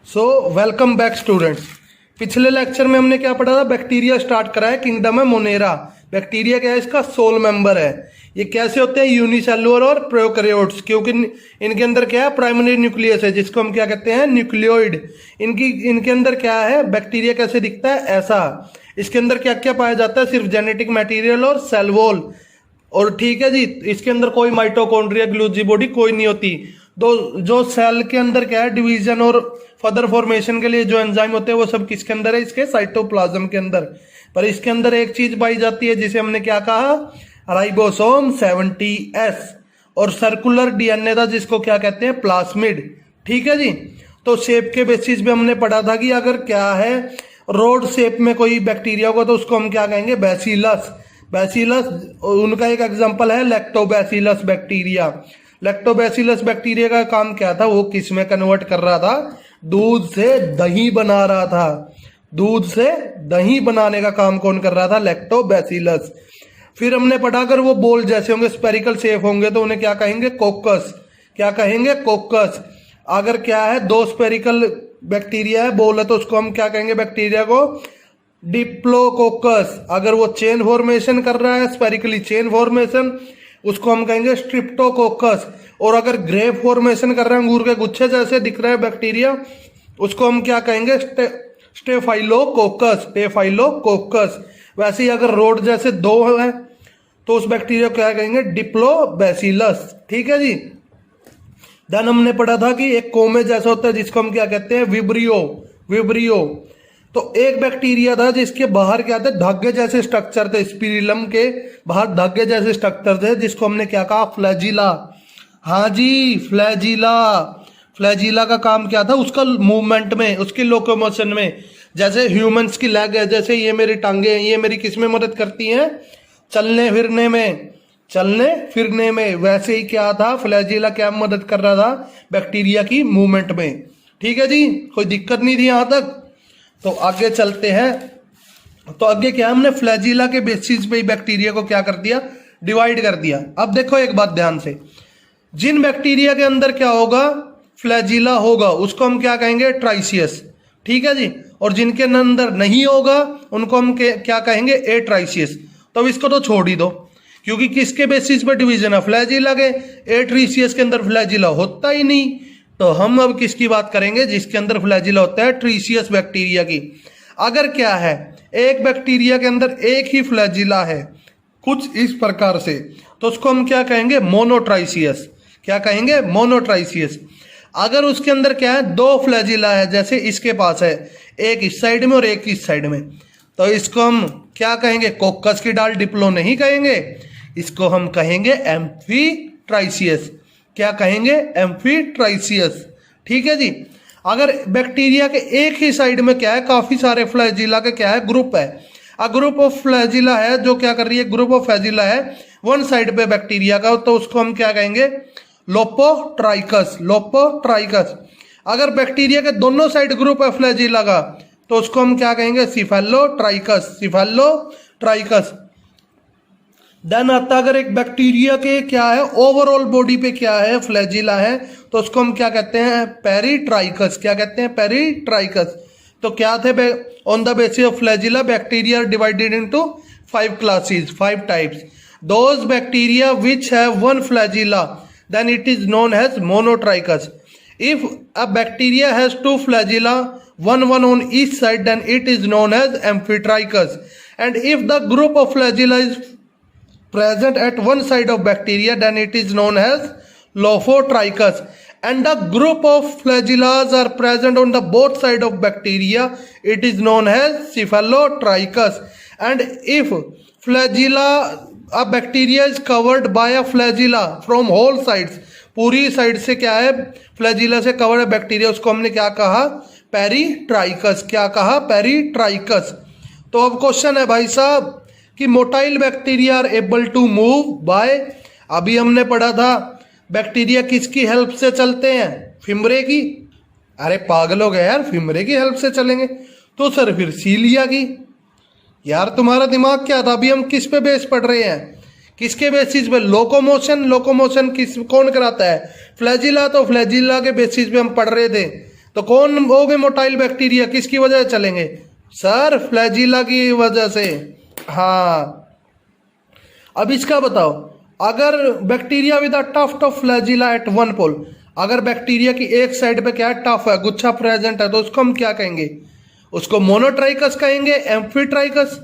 So welcome back students. पिछले lecture में हमने क्या पढ़ा था? बैक्टीरिया स्टार्ट करा है, किंगडम है मोनेरा। बैक्टीरिया क्या है? इसका सोल मेंबर है। ये कैसे होते हैं? यूनिसेलुलर और प्रोकैरियोट्स, क्योंकि इनके अंदर क्या है? प्राइमरी न्यूक्लियस है, जिसको हम क्या कहते हैं? न्यूक्लियोइड। इनके अंदर क्या है? बैक्टीरिया कैसे दिखता है? ऐसा। इसके अंदर क्या क्या पाया जाता है? सिर्फ जेनेटिक मटेरियल और सेल वॉल। और ठीक है जी, इसके अंदर कोई माइटोकॉन्ड्रिया ग्लूजी बॉडी कोई नहीं होती। दो जो सेल के अंदर क्या है? डिवीजन और फर्दर फॉर्मेशन के लिए जो एंजाइम होते हैं वो सब किसके अंदर है? इसके साइटोप्लाज्म के अंदर। पर इसके अंदर एक चीज पाई जाती है जिसे हमने क्या कहा? Ribosome 70S। और सर्कुलर डीएनए था जिसको क्या कहते हैं? प्लास्मिड। ठीक है जी। तो शेप के बेसिस पे हमने पढ़ा था कि अगर क्या है, रोड शेप में कोई बैक्टीरिया होगा तो उसको हम क्या कहेंगे? बैसिलस। बैसिलस उनका एक एग्जांपल है लैक्टोबैसिलस बैक्टीरिया। लैक्टोबैसिलस बैक्टीरिया का काम क्या था? वो किस में कन्वर्ट कर रहा था? दूध से दही बना रहा था। दूध से दही बनाने का काम कौन कर रहा था? लैक्टोबैसिलस। फिर हमने पढ़ा, अगर वो बॉल जैसे होंगे, स्पेरिकल शेप होंगे, तो उन्हें क्या कहेंगे? कोकस। क्या कहेंगे? कोकस। अगर क्या है, दो स्पेरिकल बैक्टीरिया है, बॉल है, तो उसको हम क्या कहेंगे? बैक्टीरिया को डिप्लोकोकस। अगर वो चेन फॉर्मेशन कर रहा है, स्पेरिकली चेन फॉर्मेशन, उसको हम कहेंगे स्ट्रिप्टोकोकस। और अगर ग्रेप फॉर्मेशन कर रहे हैं, अंगूर के गुच्छे जैसे दिख रहा है बैक्टीरिया, उसको हम क्या कहेंगे? स्टेफाइलोकोकस। स्टेफाइलोकोकस। वैसे ही अगर रोड जैसे दो है तो उस बैक्टीरिया को क्या कहेंगे? डिप्लोबैसिलस। ठीक है जी। देन हमने पढ़ा था कि एक कोमे जैसा होता है जिसको हम क्या कहते हैं? विब्रियो। विब्रियो। तो एक बैक्टीरिया था जिसके बाहर क्या थे? धागे जैसे स्ट्रक्चर थे। स्पिरिलम के बाहर धागे जैसे स्ट्रक्चर थे, जिसको हमने क्या कहा? फ्लैजिला। हाँ जी, फ्लैजिला। फ्लैजिला का काम क्या था? उसका मूवमेंट में, उसकी लोकोमोशन में। जैसे ह्यूमंस की लेग है, जैसे ये मेरी टांगे हैं, ये मेरी किस में मदद करती हैं? चलने फिरने में। चलने फिरने में। वैसे ही क्या था? फ्लैजिला क्या मदद कर रहा था? बैक्टीरिया की मूवमेंट में। ठीक है जी, कोई दिक्कत नहीं थी यहां तक। तो आगे चलते हैं। तो आगे क्या, हमने फ्लैजिला के बेसिस पे ही बैक्टीरिया को क्या कर दिया? डिवाइड कर दिया। अब देखो एक बात ध्यान से, जिन बैक्टीरिया के अंदर क्या होगा? फ्लैजिला होगा, उसको हम क्या कहेंगे? ट्राइसियस। ठीक है जी। और जिनके अंदर नहीं होगा उनको हम क्या कहेंगे? ए ट्राइसियस। तो अब इसको तो छोड़ ही दो, क्योंकि किसके बेसिस पे डिवीजन है? फ्लैजिला के। ए ट्रीसियस के अंदर फ्लैजिला होता ही नहीं। तो हम अब किसकी बात करेंगे? जिसके अंदर फ्लैजिला होता है, ट्रीसियस बैक्टीरिया की। अगर क्या है, एक बैक्टीरिया के अंदर एक ही फ्लैजिला है कुछ इस प्रकार से, तो उसको हम क्या कहेंगे? मोनोट्राइसियस। क्या कहेंगे? मोनोट्राइसियस। अगर उसके अंदर क्या है? दो फ्लैजिला है, जैसे इसके पास है, एक इस साइड में और एक इस साइड में, तो इसको हम क्या कहेंगे? कोकस की डाल डिप्लो नहीं कहेंगे, इसको हम कहेंगे एम्फीट्राइसियस। क्या कहेंगे? एम्फीट्राइसियस। ठीक है जी। अगर बैक्टीरिया के एक ही साइड में क्या है? काफी सारे फ्लैजिला के क्या है? ग्रुप है। अ ग्रुप ऑफ फ्लैजिला है जो क्या कर रही है? ग्रुप ऑफ फ्लैजिला है वन साइड पे बैक्टीरिया का, तो उसको हम क्या कहेंगे? लोपोट्राइकस। लोपोट्राइकस। अगर बैक्टीरिया के दोनों साइड ग्रुप है फ्लैजिला का, तो उसको हम क्या कहेंगे? सिफेलोट्राइकस। सिफेलोट्राइकस। देन आता, अगर एक बैक्टीरिया के क्या है? ओवरऑल बॉडी पे क्या है? फ्लैजिला है, तो उसको हम क्या कहते हैं? पेरिट्राइकस। क्या कहते हैं? पेरिट्राइकस। तो क्या थे? On the basis of flagella bacteria divided into 5 classes, 5 types. Those bacteria which have one flagella, then it is known as monotrichous. If a bacteria has two flagella, one on each side, then it is known as amphitrichous. And if the group of flagella is present at one side of bacteria, then it is known as lophotrichous. And the group of flagellas are present on the both side of bacteria, it is known as cephalotrichous. And if flagella, a bacteria is covered by a flagella from all sides, पूरी side से क्या है? Flagella से covered है bacteria, उसको हमने क्या कहा? पेरिट्राइकस। क्या कहा? पेरिट्राइकस। तो अब क्वेश्चन है भाई साहब कि motile bacteria are able to move by, अभी हमने पढ़ा था बैक्टीरिया किसकी हेल्प से चलते हैं? फिमरे की। अरे पागल हो गए यार, फिमरे की हेल्प से चलेंगे तो सर फिर सीलिया की। यार तुम्हारा दिमाग क्या था? अभी हम किस पे बेस पढ़ रहे हैं? किसके बेसिस पे? लोकोमोशन। लोकोमोशन कौन कराता है? फ्लैजिला। तो फ्लैजिला के बेसिस पे हम पढ़ रहे थे तो कौन हो गए मोटाइल बैक्टीरिया, किसकी वजह से चलेंगे सर, फ्लैजिला की वजह से। हाँ अब इसका बताओ, अगर bacteria with a tuft of flagella at one pole, अगर बैक्टीरिया की एक साइड पे क्या है, टफ है, गुच्छा प्रेजेंट है, तो उसको हम क्या कहेंगे, उसको मोनोट्राइकस कहेंगे, एम्फीट्राइकस।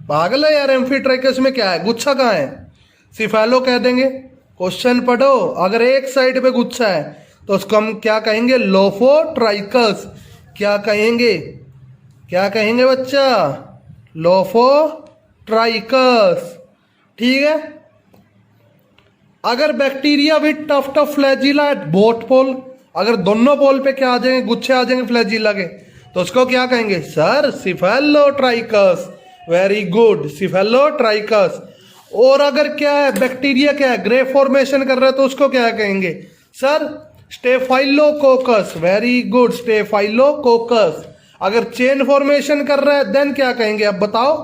पागल है यार, एम्फीट्राइकस में क्या है, गुच्छा कहाँ है, सिफेलो कह देंगे। क्वेश्चन पढ़ो, अगर एक साइड पे गुच्छा है तो उसको हम क्या कहेंगे, लोफोट्राइकस। क्या कहेंगे, क्या कहेंगे बच्चा, लोफोट्राइकस। ठीक है। अगर bacteria with tuft of flagella at both pole, अगर दोनों पोल पे क्या आ जाएंगे, गुच्छे आ जाएंगे फ्लैजिला के, तो उसको क्या कहेंगे sir, cephalotrichous. Very good, cephalotrichous. और अगर क्या है, बैक्टीरिया क्या है, ग्रे फॉर्मेशन कर रहा है, तो उसको क्या कहेंगे sir, staphylococcus. Very good, staphylococcus. अगर चेन फॉर्मेशन कर रहा है देन क्या कहेंगे, अब बताओ,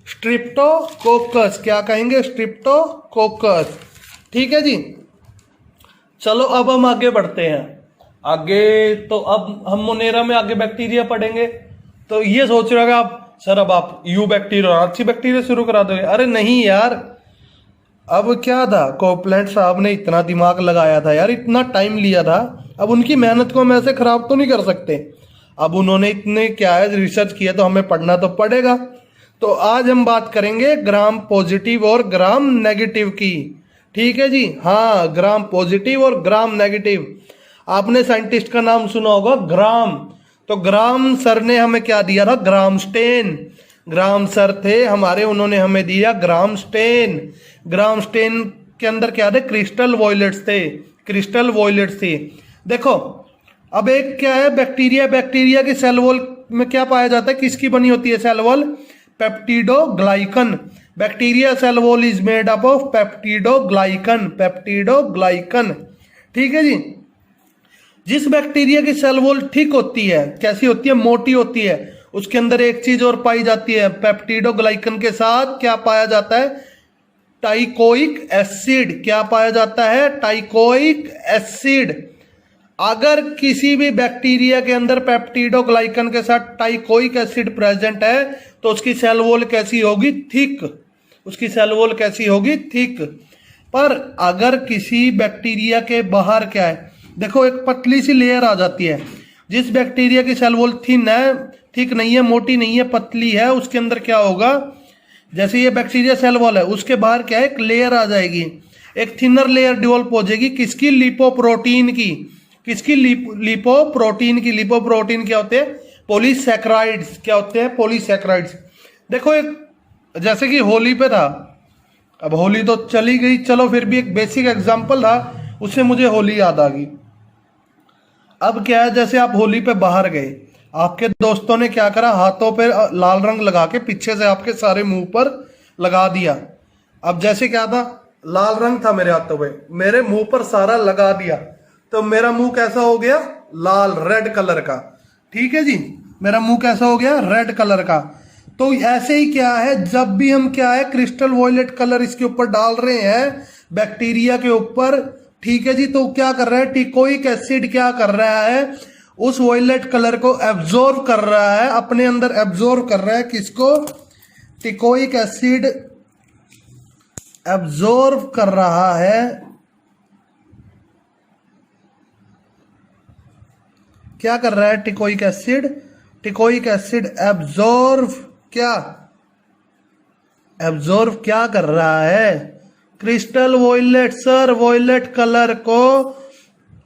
स्ट्रिप्टोकोकस। क्या कहेंगे, स्ट्रिप्टोकोकस। ठीक है जी। चलो अब हम आगे बढ़ते हैं। आगे तो अब हम मोनेरा में आगे बैक्टीरिया पढ़ेंगे। तो ये सोच रहे आप सर अब आप यू बैक्टीरिया और अच्छी बैक्टीरिया शुरू करा दोगे। अरे नहीं यार, अब क्या था, कोपलैंड साहब ने इतना दिमाग लगाया था यार, इतना टाइम लिया था, अब उनकी मेहनत को हम ऐसे खराब तो नहीं कर सकते। अब उन्होंने इतने क्या है रिसर्च किया, तो हमें पढ़ना तो पड़ेगा। तो आज हम बात करेंगे ग्राम पॉजिटिव और ग्राम नेगेटिव की। ठीक है जी। हाँ, ग्राम पॉजिटिव और ग्राम नेगेटिव। आपने साइंटिस्ट का नाम सुना होगा, ग्राम। तो ग्राम सर ने हमें क्या दिया था, ग्राम स्टेन। ग्राम सर थे हमारे, उन्होंने हमें दिया ग्राम स्टेन। ग्राम स्टेन के अंदर क्या थे, क्रिस्टल वॉयलेट्स थे, क्रिस्टल वॉयलेट्स थे। देखो अब एक क्या है, बैक्टीरिया, बैक्टीरिया की सेल वॉल में क्या पाया जाता है, किसकी बनी होती है cell wall, peptidoglycan. Bacteria cell wall is made up of peptidoglycan, peptidoglycan. ठीक है जी। जिस बैक्टीरिया की सेल वॉल ठीक होती है, कैसी होती है, मोटी होती है, उसके अंदर एक चीज और पाई जाती है, पेप्टिडोग्लाइकन के साथ क्या पाया जाता है, टाइकोइक एसिड। क्या पाया जाता है, टाइकोइक एसिड। अगर किसी भी बैक्टीरिया के अंदर पेप्टिडोग्लाइकन के साथ टाइकोइक एसिड प्रेजेंट है तो उसकी सेल वॉल कैसी होगी, थिक। उसकी सेल वॉल कैसी होगी, थिक। पर अगर किसी बैक्टीरिया के बाहर क्या है, देखो एक पतली सी लेयर आ जाती है। जिस बैक्टीरिया की सेल वॉल थिन है, थिक नहीं है, मोटी नहीं है, पतली है, उसके अंदर क्या होगा, जैसे ये बैक्टीरिया सेल वॉल है, उसके बाहर क्या है, एक लेयर आ जाएगी, एक थिनर लेयर डेवलप हो जाएगी, किसकी, लिपोप्रोटीन की। किसकी, लिपोप्रोटीन की। लिपोप्रोटीन क्या होते हैं, पॉलीसैकेराइड्स। क्या होते हैं, पॉलीसैकेराइड्स। देखो एक जैसे कि होली पे था, अब होली तो चली गई, चलो फिर भी एक बेसिक एग्जांपल था, उससे मुझे होली याद आ गई। अब क्या है, जैसे आप होली पे बाहर गए, आपके दोस्तों ने क्या करा, हाथों पे लाल रंग लगा के पीछे से आपके सारे मुंह पर लगा दिया। अब जैसे क्या था, लाल रंग था मेरे हाथों पे, मेरे मुंह पर सारा लगा दिया, तो मेरा मुंह कैसा हो गया, लाल, रेड कलर का। ठीक है जी, मेरा मुंह कैसा हो गया, रेड कलर का। तो ऐसे ही क्या है, जब भी हम क्या है, क्रिस्टल वॉयलेट कलर इसके ऊपर डाल रहे हैं बैक्टीरिया के ऊपर, ठीक है जी, तो क्या कर रहा है, टिकोइक एसिड क्या कर रहा है, उस वॉयलेट कलर को एब्जॉर्ब कर रहा है, अपने अंदर एब्जॉर्ब कर रहा है, किसको, टिकोइक एसिड एब्जॉर्ब कर रहा है, क्या कर रहा है, teichoic acid, teichoic acid absorb, क्या एब्जॉर्ब क्या कर रहा है, crystal violet, sir violet colour को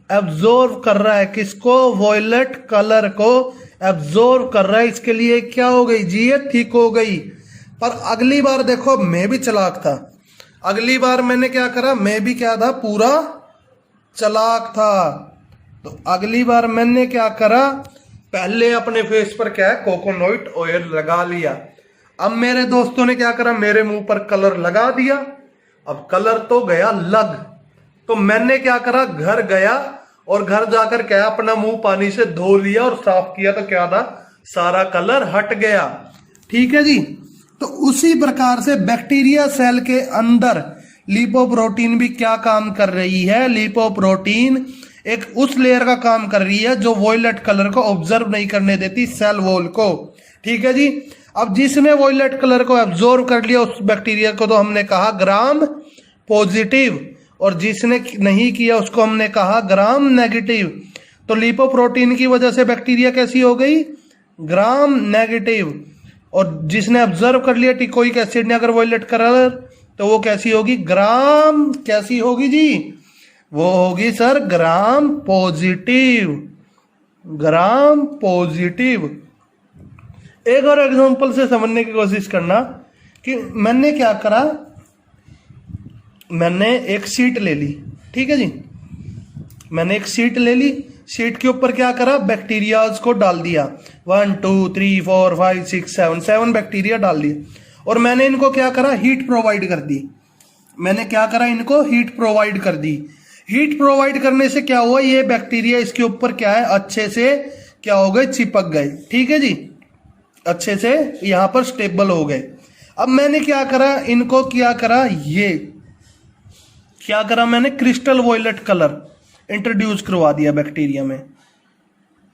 एब्जॉर्ब कर रहा है, किसको, वॉयलेट कलर को एब्जॉर्ब कर रहा है। इसके लिए क्या हो गई जी, ये ठीक हो गई। पर अगली बार देखो, मैं भी चालाक था, अगली बार मैंने क्या करा, मैं भी क्या था, पूरा चालाक था। तो अगली बार मैंने क्या करा, पहले अपने फेस पर क्या है, कोकोनट ऑयल लगा लिया। अब मेरे दोस्तों ने क्या करा, मेरे मुंह पर कलर लगा दिया। अब कलर तो गया लग, तो मैंने क्या करा, घर गया और घर जाकर क्या, अपना मुंह पानी से धो लिया और साफ किया, तो क्या था, सारा कलर हट गया। ठीक है जी। तो उसी प्रकार से बैक्टीरिया सेल के अंदर लिपोप्रोटीन भी क्या काम कर रही है, लिपोप्रोटीन एक उस लेयर का काम कर रही है जो वॉयलेट कलर को ऑब्जर्व नहीं करने देती सेल वॉल को। ठीक है जी। अब जिसने वॉयलेट कलर को एब्जॉर्व कर लिया उस बैक्टीरिया को तो हमने कहा ग्राम पॉजिटिव, और जिसने नहीं किया उसको हमने कहा ग्राम नेगेटिव। तो लिपोप्रोटीन की वजह से बैक्टीरिया कैसी हो गई? Gram negative. और जिसने ऑब्जर्व कर लिया टिकोइक एसिड ने अगर वॉयलेट कलर, तो वो कैसी होगी? ग्राम कैसी होगी जी? वो होगी sir gram positive. Gram positive. एक और एग्जांपल से समझने की कोशिश करना कि मैंने क्या करा, मैंने एक शीट ले ली। ठीक है जी, मैंने एक शीट ले ली, शीट के ऊपर क्या करा? बैक्टीरियाज को डाल दिया। 1 2 3 4 5 6 7 बैक्टीरिया डाल दिए, और मैंने इनको क्या करा? हीट प्रोवाइड कर दी। मैंने क्या करा? इनको हीट प्रोवाइड कर दी। हीट प्रोवाइड करने से क्या हुआ? ये बैक्टीरिया इसके ऊपर क्या है? अच्छे से क्या हो गए? चिपक गए। ठीक है जी, अच्छे से यहां पर स्टेबल हो गए। अब मैंने क्या करा? इनको क्या करा? ये क्या करा मैंने? क्रिस्टल वॉयलेट कलर इंट्रोड्यूस करवा दिया बैक्टीरिया में।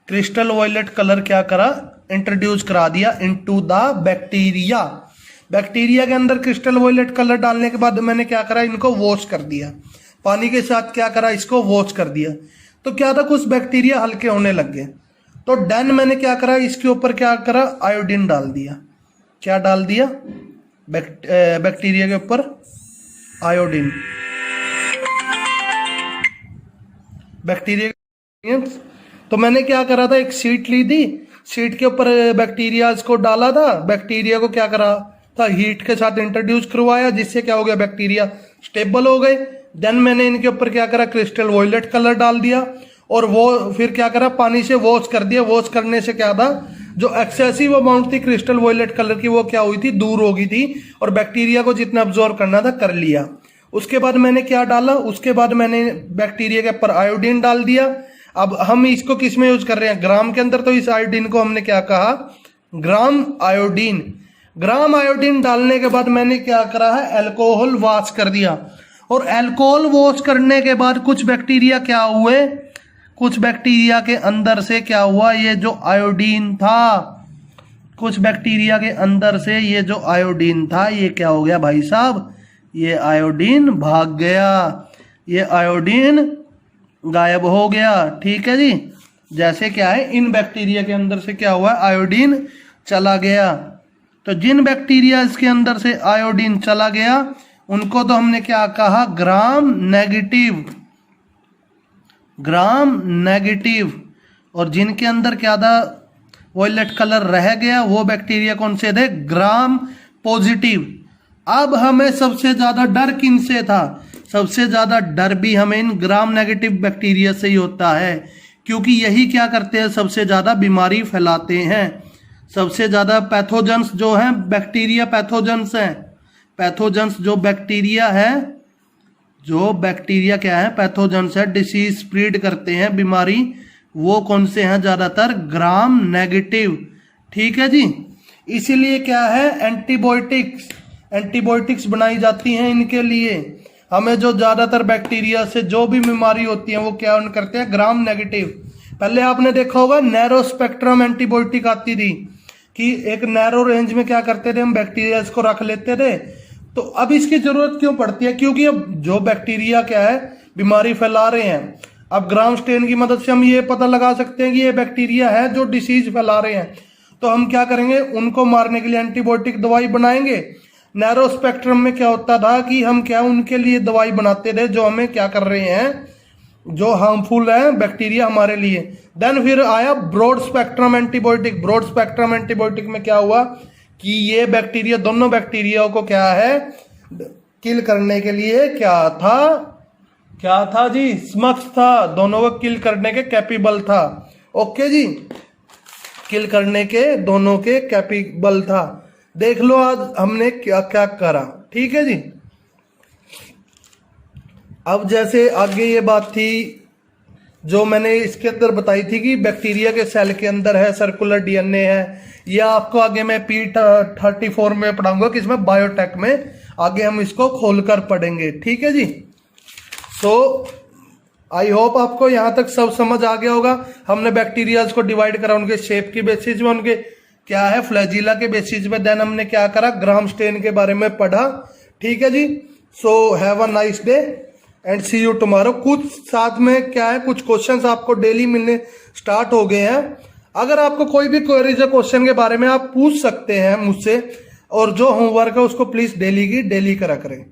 क्रिस्टल वॉयलेट कलर क्या करा? इंट्रोड्यूस करा दिया इनटू द बैक्टीरिया। बैक्टीरिया के अंदर क्रिस्टल वॉयलेट कलर डालने के बाद मैंने क्या करा? इनको वॉश कर दिया पानी के साथ। क्या करा? इसको वॉश कर दिया। तो क्या था? कुछ बैक्टीरिया हल्के होने लग गए। तो देन मैंने क्या करा? इसके ऊपर क्या करा? आयोडीन डाल दिया। क्या डाल दिया? बैक्टीरिया के ऊपर आयोडीन। बैक्टीरिया, तो मैंने क्या करा था? एक शीट ली थी, शीट के ऊपर बैक्टीरिया को डाला था। बैक्टीरिया को क्या करा था? हीट के साथ इंट्रोड्यूस करवाया, जिससे क्या हो गया? बैक्टीरिया स्टेबल हो गए। देन मैंने इनके ऊपर क्या करा? क्रिस्टल वॉयलेट कलर डाल दिया, और वो फिर क्या करा? पानी से वॉश कर दिया। वॉश करने से क्या था? जो एक्सेसिव अमाउंट थी क्रिस्टल वॉयलेट कलर की वो क्या हुई थी? दूर हो गई थी, और बैक्टीरिया को जितना अब्जॉर्व करना था कर लिया। उसके बाद मैंने क्या डाला? उसके बाद मैंने बैक्टीरिया के ऊपर आयोडीन डाल दिया। अब हम इसको किस में यूज कर रहे हैं? ग्राम के अंदर। तो इस आयोडीन को हमने क्या कहा? ग्राम आयोडीन। ग्राम आयोडीन डालने के बाद मैंने क्या करा है? अल्कोहल वॉश कर दिया। और अल्कोहल वॉश करने के बाद कुछ बैक्टीरिया क्या हुए? कुछ बैक्टीरिया के अंदर से क्या हुआ? ये जो आयोडीन था, कुछ बैक्टीरिया के अंदर से ये जो आयोडीन था ये क्या हो गया भाई साहब? ये आयोडीन भाग गया। ये आयोडीन गायब हो गया। ठीक है जी। जैसे क्या है? इन बैक्टीरिया के अंदर से क्या हुआ? आयोडीन चला गया। तो जिन बैक्टीरिया के अंदर से आयोडीन चला गया उनको तो हमने क्या कहा? Gram negative. Gram negative. और जिनके अंदर क्या था? वॉयलेट कलर रह गया, वो बैक्टीरिया कौन से थे? Gram positive. अब हमें सबसे ज्यादा डर किन से था? सबसे ज्यादा डर भी हमें इन ग्राम नेगेटिव बैक्टीरिया से ही होता है, क्योंकि यही क्या करते हैं? सबसे ज्यादा बीमारी फैलाते हैं। सबसे ज्यादा पैथोजेंस जो हैं बैक्टीरिया पैथोजेंस हैं। पैथोजेंस जो बैक्टीरिया है, जो बैक्टीरिया क्या है? पैथोजेंस है, डिसीज स्प्रेड करते हैं बीमारी, वो कौन से हैं? ज्यादातर ग्राम नेगेटिव। ठीक है जी। इसीलिए क्या है? एंटीबायोटिक्स बनाई जाती हैं इनके लिए। हमें जो ज्यादातर बैक्टीरिया से जो भी बीमारी होती है वो क्या करते हैं? Gram negative. पहले आपने देखा होगा नैरो स्पेक्ट्रम एंटीबायोटिक आती थी, कि एक नैरो रेंज में क्या करते थे? हम बैक्टीरिया को रख लेते थे। तो अब इसकी जरूरत क्यों पड़ती है? क्योंकि अब जो बैक्टीरिया क्या है? बीमारी फैला रहे हैं। अब ग्राम स्टेन की मदद से हम ये पता लगा सकते हैं कि ये बैक्टीरिया है जो डिसीज फैला रहे हैं। तो हम क्या करेंगे? उनको मारने के लिए एंटीबायोटिक दवाई बनाएंगे। नैरो स्पेक्ट्रम में क्या होता था कि हम क्या उनके लिए दवाई बनाते थे जो हमें क्या कर रहे हैं? जो हार्मफुल है बैक्टीरिया हमारे लिए। देन फिर आया broad spectrum antibiotic. Broad spectrum antibiotic में क्या हुआ कि ये बैक्टीरिया, दोनों बैक्टीरिया को क्या है? किल करने के लिए क्या था जी? समक्ष था। दोनों को किल करने के कैपेबल था। ओके जी, किल करने के दोनों के कैपेबल था। देख लो आज हमने क्या क्या करा। ठीक है जी। अब जैसे आगे ये बात थी जो मैंने इसके अंदर बताई थी कि बैक्टीरिया के सेल के अंदर है सर्कुलर डीएनए है, या आपको आगे मैं P34 में पढ़ाऊंगा, किसमें? बायोटेक में। आगे हम इसको खोलकर पढ़ेंगे। ठीक है जी। सो आई होप आपको यहाँ तक सब समझ आ गया होगा। हमने बैक्टीरियाज को डिवाइड करा उनके शेप की बेसिस में, उनके क्या है फ्लैजिला के बेसिस में, देन हमने क्या करा ग्राम स्टेन के बारे में पढ़ा। ठीक है जी, so have a nice day and see you tomorrow. कुछ साथ में क्या है, कुछ क्वेश्चंस आपको डेली मिलने स्टार्ट हो गए हैं। अगर आपको कोई भी क्वेरीज है क्वेश्चन के बारे में आप पूछ सकते हैं मुझसे, और जो होमवर्क है उसको प्लीज डेली की डेली करा करें।